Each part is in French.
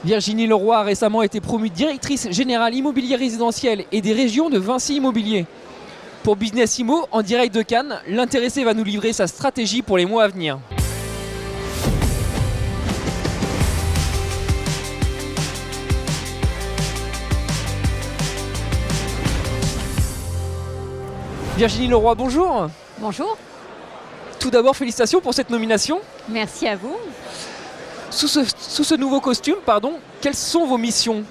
Virginie Leroy a récemment été promue directrice générale immobilier résidentiel et des régions de Vinci Immobilier. Pour Business Immo, en direct de Cannes, l'intéressé va nous livrer sa stratégie pour les mois à venir. Virginie Leroy, bonjour. Bonjour. Tout d'abord, félicitations pour cette nomination. Merci à vous. Sous ce nouveau costume, quelles sont vos missions ?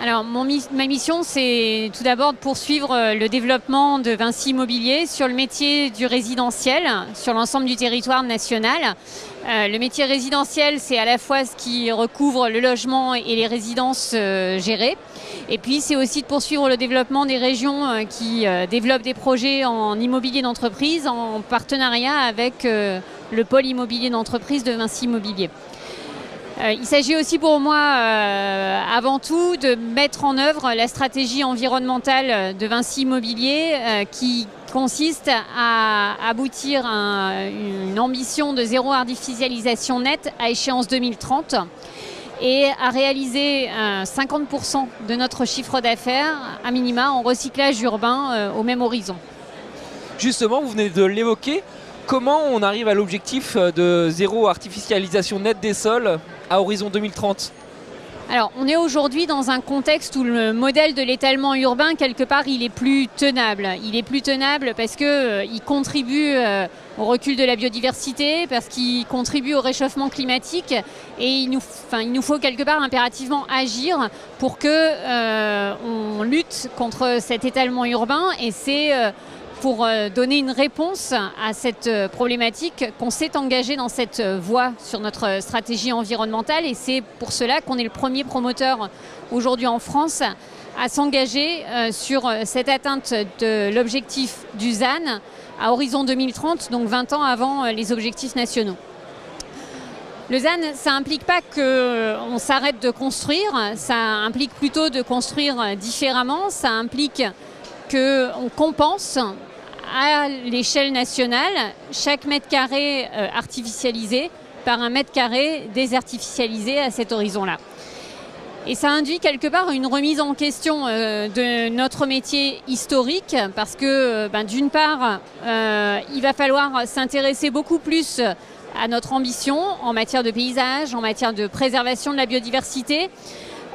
Alors, ma mission, c'est tout d'abord de poursuivre le développement de Vinci Immobilier sur le métier du résidentiel, sur l'ensemble du territoire national. Le métier résidentiel, c'est à la fois ce qui recouvre le logement et les résidences gérées. Et puis, c'est aussi de poursuivre le développement des régions qui développent des projets en immobilier d'entreprise en partenariat avec le pôle immobilier d'entreprise de Vinci Immobilier. Il s'agit aussi pour moi, avant tout, de mettre en œuvre la stratégie environnementale de Vinci Immobilier qui consiste à aboutir à une ambition de zéro artificialisation nette à échéance 2030 et à réaliser 50% de notre chiffre d'affaires à minima en recyclage urbain au même horizon. Justement, vous venez de l'évoquer, comment on arrive à l'objectif de zéro artificialisation nette des sols à horizon 2030 ? Alors, on est aujourd'hui dans un contexte où le modèle de l'étalement urbain, quelque part, il est plus tenable. Il est plus tenable parce qu'il contribue au recul de la biodiversité, parce qu'il contribue au réchauffement climatique. Et il nous faut quelque part impérativement agir pour qu'on lutte contre cet étalement urbain. Et c'est pour donner une réponse à cette problématique qu'on s'est engagé dans cette voie sur notre stratégie environnementale et c'est pour cela qu'on est le premier promoteur aujourd'hui en France à s'engager sur cette atteinte de l'objectif du ZAN à horizon 2030, donc 20 ans avant les objectifs nationaux. Le ZAN, ça n'implique pas qu'on s'arrête de construire, ça implique plutôt de construire différemment, ça implique qu'on compense à l'échelle nationale chaque mètre carré artificialisé par un mètre carré désartificialisé à cet horizon-là. Et ça induit quelque part une remise en question de notre métier historique parce que d'une part, il va falloir s'intéresser beaucoup plus à notre ambition en matière de paysage, en matière de préservation de la biodiversité.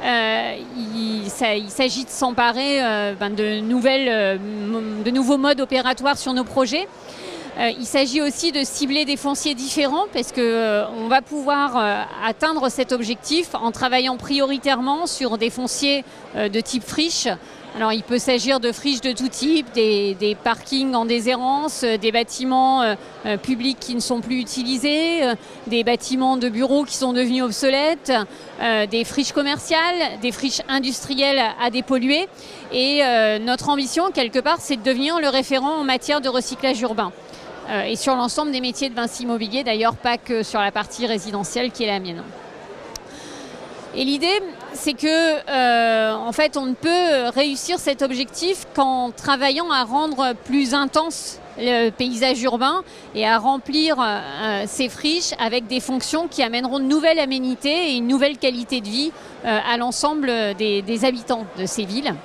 Il s'agit de s'emparer de nouveaux modes opératoires sur nos projets. Il s'agit aussi de cibler des fonciers différents parce qu'on va pouvoir atteindre cet objectif en travaillant prioritairement sur des fonciers de type friche. Alors il peut s'agir de friches de tout type, des parkings en déshérence, des bâtiments publics qui ne sont plus utilisés, des bâtiments de bureaux qui sont devenus obsolètes, des friches commerciales, des friches industrielles à dépolluer. Et notre ambition, quelque part, c'est de devenir le référent en matière de recyclage urbain. Et sur l'ensemble des métiers de Vinci Immobilier, d'ailleurs pas que sur la partie résidentielle qui est la mienne. Et l'idée, c'est que, en fait, on ne peut réussir cet objectif qu'en travaillant à rendre plus intense le paysage urbain et à remplir ces friches avec des fonctions qui amèneront de nouvelles aménités et une nouvelle qualité de vie à l'ensemble des habitants de ces villes.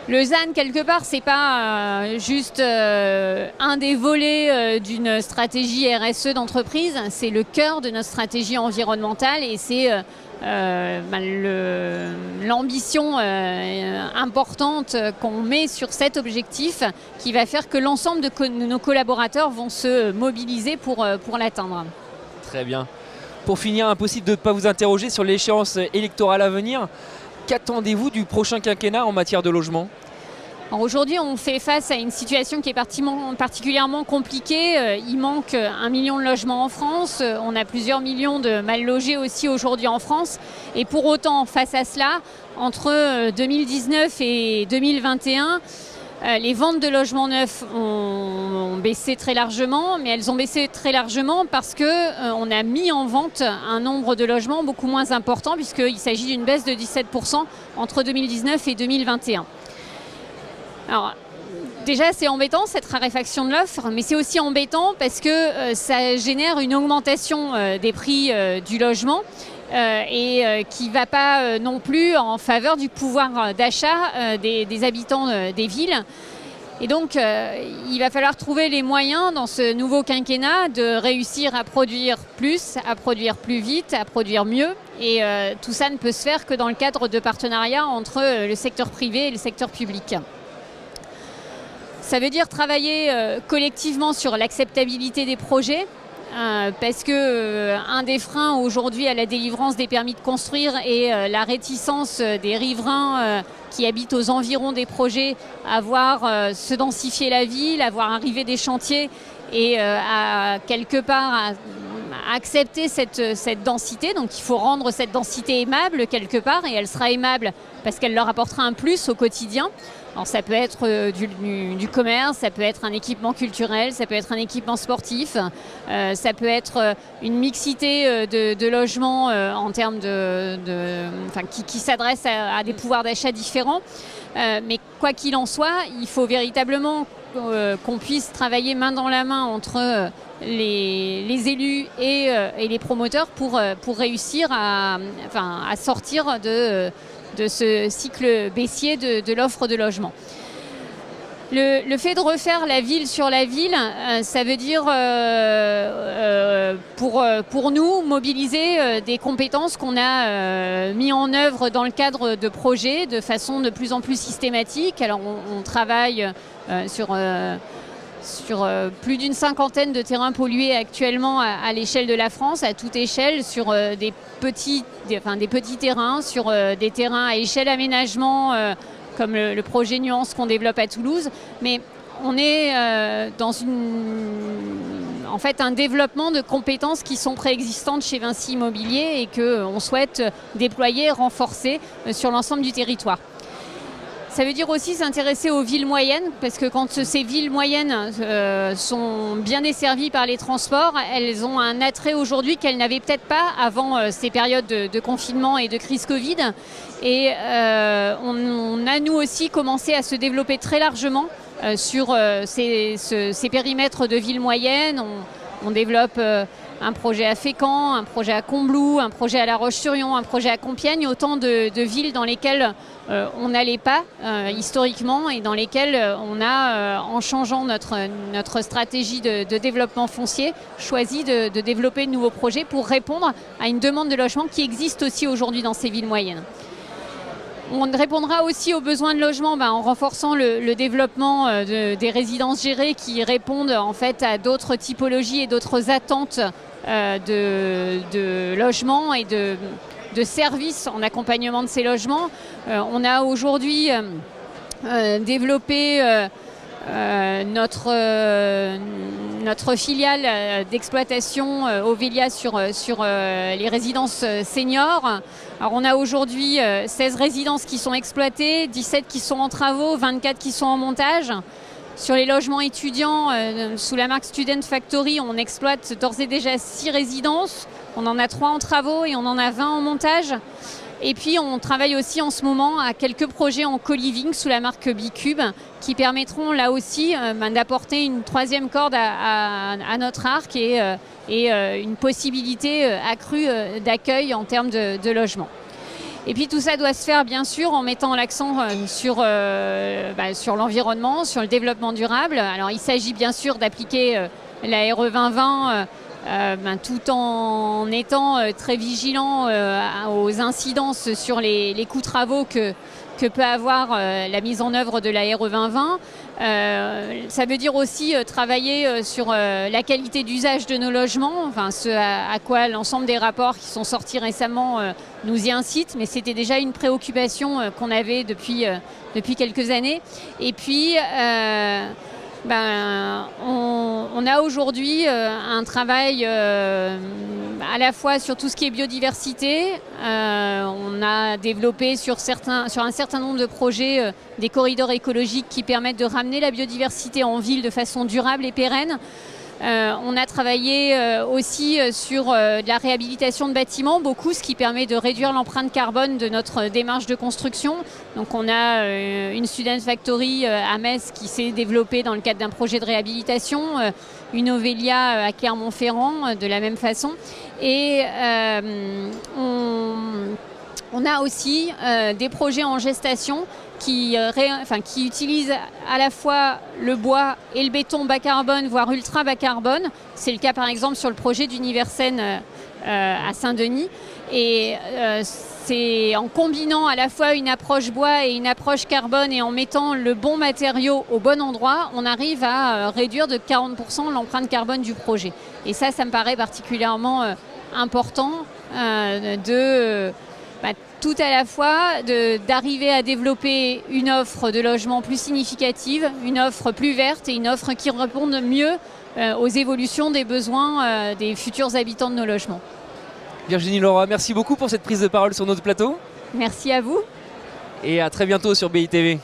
Le ZAN, quelque part, c'est pas juste un des volets d'une stratégie RSE d'entreprise, c'est le cœur de notre stratégie environnementale et c'est l'ambition importante qu'on met sur cet objectif qui va faire que l'ensemble de nos collaborateurs vont se mobiliser pour l'atteindre. Très bien. Pour finir, impossible de ne pas vous interroger sur l'échéance électorale à venir. Qu'attendez-vous du prochain quinquennat en matière de logement ? Alors aujourd'hui, on fait face à une situation qui est particulièrement compliquée. Il manque 1 million de logements en France. On a plusieurs millions de mal logés aussi aujourd'hui en France. Et pour autant, face à cela, entre 2019 et 2021, les ventes de logements neufs ont baissé très largement, mais elles ont baissé très largement parce qu'on a mis en vente un nombre de logements beaucoup moins important puisqu'il s'agit d'une baisse de 17% entre 2019 et 2021. Alors, déjà, c'est embêtant cette raréfaction de l'offre, mais c'est aussi embêtant parce que ça génère une augmentation des prix du logement et qui ne va pas non plus en faveur du pouvoir d'achat des habitants des villes. Et donc, il va falloir trouver les moyens dans ce nouveau quinquennat de réussir à produire plus vite, à produire mieux. Et tout ça ne peut se faire que dans le cadre de partenariats entre le secteur privé et le secteur public. Ça veut dire travailler collectivement sur l'acceptabilité des projets, parce que un des freins aujourd'hui à la délivrance des permis de construire est la réticence des riverains qui habitent aux environs des projets à voir se densifier la ville, à voir arriver des chantiers et à quelque part à accepter cette densité. Donc il faut rendre cette densité aimable quelque part, et elle sera aimable parce qu'elle leur apportera un plus au quotidien. Alors ça peut être du commerce, ça peut être un équipement culturel, ça peut être un équipement sportif, ça peut être une mixité de logements en termes qui s'adressent à des pouvoirs d'achat différents. Mais quoi qu'il en soit, il faut véritablement qu'on puisse travailler main dans la main entre les élus et les promoteurs pour réussir à sortir de ce cycle baissier de l'offre de logement. Le fait de refaire la ville sur la ville, ça veut dire pour nous mobiliser des compétences qu'on a mis en œuvre dans le cadre de projets de façon de plus en plus systématique. Alors on travaille sur plus d'une cinquantaine de terrains pollués actuellement à l'échelle de la France, à toute échelle, sur des petits terrains, sur des terrains à échelle aménagement, comme le projet Nuance qu'on développe à Toulouse. Mais on est dans un développement de compétences qui sont préexistantes chez Vinci Immobilier et qu'on souhaite déployer, renforcer sur l'ensemble du territoire. Ça veut dire aussi s'intéresser aux villes moyennes, parce que quand ces villes moyennes sont bien desservies par les transports, elles ont un attrait aujourd'hui qu'elles n'avaient peut-être pas avant ces périodes de confinement et de crise Covid. Et on a nous aussi commencé à se développer très largement sur ces périmètres de villes moyennes. On développe un projet à Fécamp, un projet à Combloux, un projet à La Roche-sur-Yon, un projet à Compiègne, autant de villes dans lesquelles on n'allait pas historiquement et dans lesquelles on a, en changeant notre stratégie de développement foncier, choisi de développer de nouveaux projets pour répondre à une demande de logement qui existe aussi aujourd'hui dans ces villes moyennes. On répondra aussi aux besoins de logement en renforçant le développement des résidences gérées qui répondent en fait à d'autres typologies et d'autres attentes de logement et de services en accompagnement de ces logements. On a aujourd'hui développé notre filiale d'exploitation Ovelia sur les résidences seniors. Alors on a aujourd'hui 16 résidences qui sont exploitées, 17 qui sont en travaux, 24 qui sont en montage. Sur les logements étudiants, sous la marque Student Factory, on exploite d'ores et déjà 6 résidences. On en a 3 en travaux et on en a 20 en montage. Et puis on travaille aussi en ce moment à quelques projets en co-living sous la marque Bicube qui permettront là aussi d'apporter une 3e corde à notre arc et une possibilité accrue d'accueil en termes de logement. Et puis tout ça doit se faire bien sûr en mettant l'accent sur l'environnement, sur le développement durable. Alors il s'agit bien sûr d'appliquer la RE 2020 tout en étant très vigilant aux incidences sur les coûts travaux que peut avoir la mise en œuvre de la RE 2020. Ça veut dire aussi travailler sur la qualité d'usage de nos logements, ce à quoi l'ensemble des rapports qui sont sortis récemment nous y incitent, mais c'était déjà une préoccupation qu'on avait depuis quelques années. Et puis on a aujourd'hui un travail à la fois sur tout ce qui est biodiversité. On a développé sur un certain nombre de projets des corridors écologiques qui permettent de ramener la biodiversité en ville de façon durable et pérenne. On a travaillé aussi sur de la réhabilitation de bâtiments, beaucoup, ce qui permet de réduire l'empreinte carbone de notre démarche de construction. Donc on a une Student Factory à Metz qui s'est développée dans le cadre d'un projet de réhabilitation, une Ovelia à Clermont-Ferrand de la même façon. Et on a aussi des projets en gestation qui utilisent à la fois le bois et le béton bas carbone, voire ultra bas carbone. C'est le cas par exemple sur le projet d'Universen à Saint-Denis. Et c'est en combinant à la fois une approche bois et une approche carbone et en mettant le bon matériau au bon endroit, on arrive à réduire de 40% l'empreinte carbone du projet. Et ça me paraît particulièrement important tout à la fois d'arriver à développer une offre de logement plus significative, une offre plus verte et une offre qui réponde mieux aux évolutions des besoins des futurs habitants de nos logements. Virginie Leroy, merci beaucoup pour cette prise de parole sur notre plateau. Merci à vous. Et à très bientôt sur BITV.